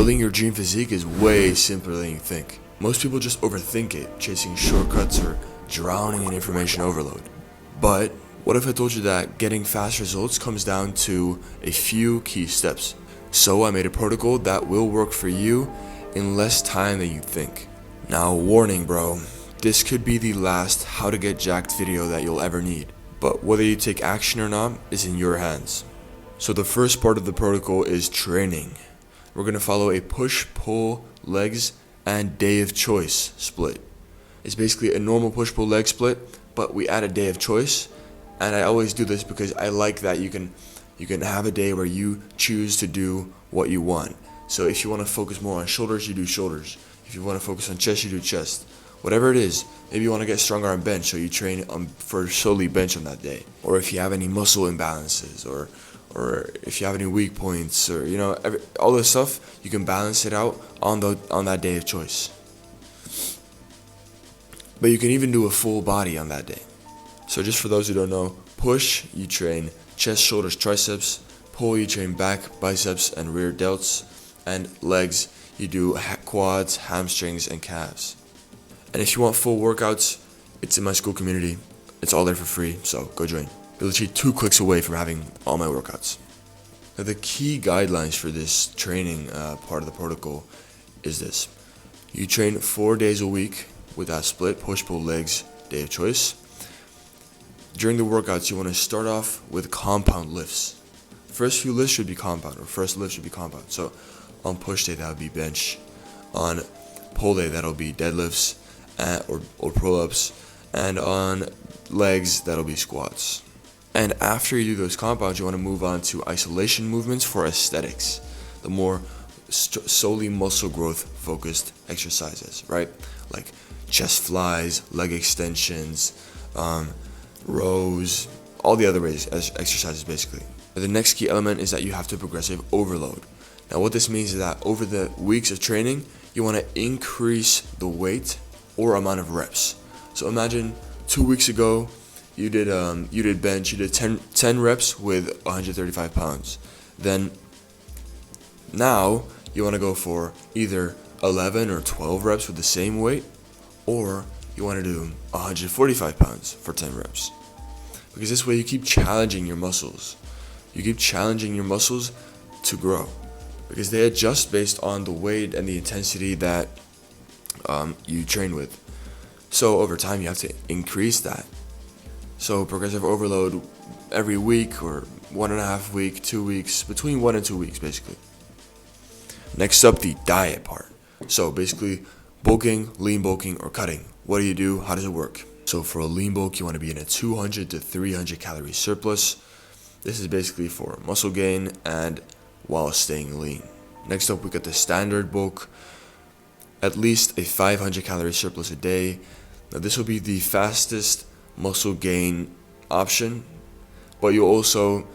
Building your dream physique is way simpler than you think. Most people just overthink it, chasing shortcuts or drowning in information overload. But what if I told you that getting fast results comes down to a few key steps? So I made a protocol that will work for you in less time than you think. Now, warning bro, this could be the last how to get jacked video that you'll ever need. But whether you take action or not is in your hands. So the first part of the protocol is training. We're going to follow a push-pull legs and day of choice split. It's basically a normal push-pull leg split, but we add a day of choice. And I always do this because I like that you can have a day where you choose to do what you want. So if you want to focus more on shoulders, you do shoulders. If you want to focus on chest, you do chest. Whatever it is, maybe you want to get stronger on bench, so you train for solely bench on that day. Or if you have any muscle imbalances, or if you have any weak points, or all this stuff, you can balance it out on that day of choice. But you can even do a full body on that day. So just for those who don't know, push, you train chest, shoulders, triceps. Pull, you train back, biceps, and rear delts. And legs, you do quads, hamstrings, and calves. And if you want full workouts, it's in my school community. It's all there for free, so go join. You're literally 2 clicks away from having all my workouts. Now the key guidelines for this training part of the protocol is this. You train 4 days a week with that split, push-pull legs, day of choice. During the workouts, you want to start off with compound lifts. First few lifts should be compound, or first lift should be compound. So on push day, that would be bench. On pull day, that'll be deadlifts or pull-ups. And on legs, that'll be squats. And after you do those compounds, you want to move on to isolation movements for aesthetics, the more solely muscle growth focused exercises, right? Like chest flies, leg extensions, rows, all the other exercises basically. The next key element is that you have to progressive overload. Now what this means is that over the weeks of training, you want to increase the weight or amount of reps. So imagine 2 weeks ago, you did bench, you did 10 reps with 135 pounds. Then now you want to go for either 11 or 12 reps with the same weight, or you want to do 145 pounds for 10 reps. Because this way you keep challenging your muscles. You keep challenging your muscles to grow. Because they adjust based on the weight and the intensity that you train with. So over time you have to increase that. So progressive overload every week, or 1.5 week, 2 weeks, between 1 and 2 weeks basically. Next up, the diet part. So basically bulking, lean bulking, or cutting. What do you do? How does it work? So for a lean bulk, you want to be in a 200 to 300 calorie surplus. This is basically for muscle gain and while staying lean. Next up, we got the standard bulk, at least a 500 calorie surplus a day. Now this will be the fastest muscle gain option, but you'll also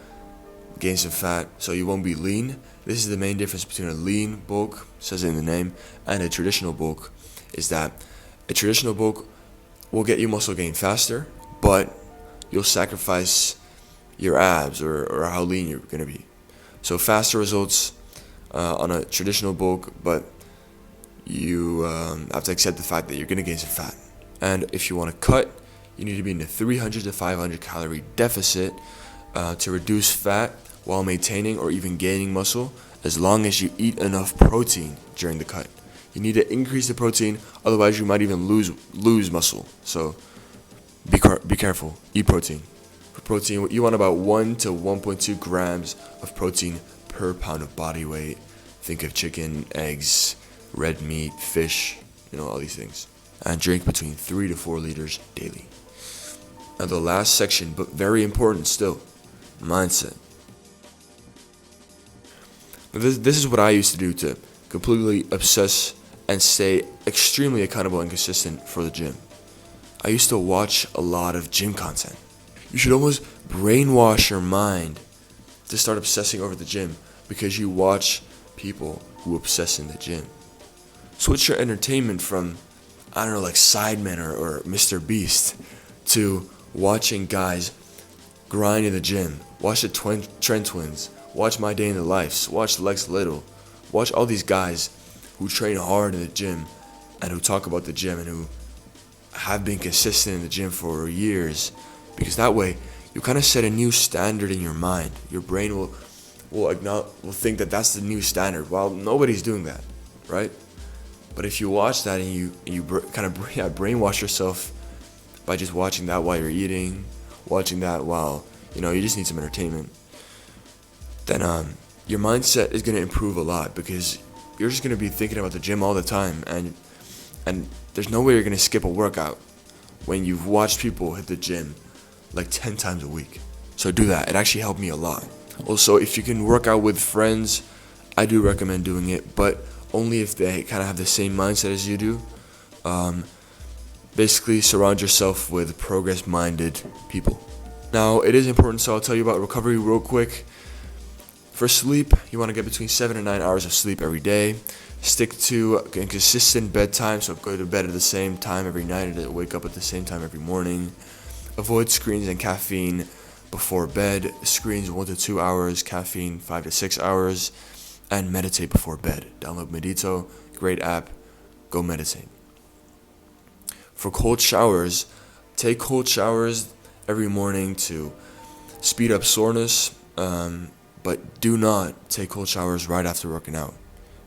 gain some fat, so you won't be lean. This is the main difference between a lean bulk, says it in the name, and a traditional bulk, is that a traditional bulk will get you muscle gain faster, but you'll sacrifice your abs or how lean you're going to be. So faster results on a traditional bulk, but you have to accept the fact that you're going to gain some fat. And if you want to cut, you need to be in a 300 to 500 calorie deficit to reduce fat while maintaining or even gaining muscle, as long as you eat enough protein during the cut. You need to increase the protein, otherwise you might even lose muscle. So be careful. Eat protein. For protein, you want about 1 to 1.2 grams of protein per pound of body weight. Think of chicken, eggs, red meat, fish, all these things. And drink between 3 to 4 liters daily. Now the last section, but very important still, mindset. Now this is what I used to do to completely obsess and stay extremely accountable and consistent for the gym. I used to watch a lot of gym content. You should almost brainwash your mind to start obsessing over the gym, because you watch people who obsess in the gym. Switch your entertainment from, like Sidemen or Mr. Beast to watching guys grind in the gym. Watch the Trent Twins. Watch My Day in the Life. Watch Lex Little. Watch all these guys who train hard in the gym and who talk about the gym and who have been consistent in the gym for years, because that way you kind of set a new standard in your mind. Your brain will think that that's the new standard, while nobody's doing that, right? But if you watch that and you brainwash yourself by just watching that while you're eating, watching that while you just need some entertainment, then your mindset is going to improve a lot, because you're just going to be thinking about the gym all the time, and there's no way you're going to skip a workout when you've watched people hit the gym like 10 times a week. So do that. It actually helped me a lot. Also, if you can work out with friends, I do recommend doing it, but only if they kind of have the same mindset as you do. Basically, surround yourself with progress-minded people. Now, it is important, so I'll tell you about recovery real quick. For sleep, you want to get between 7 and 9 hours of sleep every day. Stick to a consistent bedtime, so go to bed at the same time every night and wake up at the same time every morning. Avoid screens and caffeine before bed. Screens 1 to 2 hours, caffeine 5 to 6 hours, and meditate before bed. Download Medito, great app. Go meditate. For cold showers, take cold showers every morning to speed up soreness, but do not take cold showers right after working out,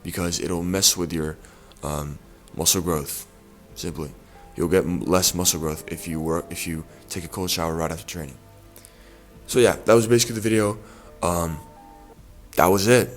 because it'll mess with your muscle growth. Simply, you'll get less muscle growth if you take a cold shower right after training. So yeah, that was basically the video. That was it.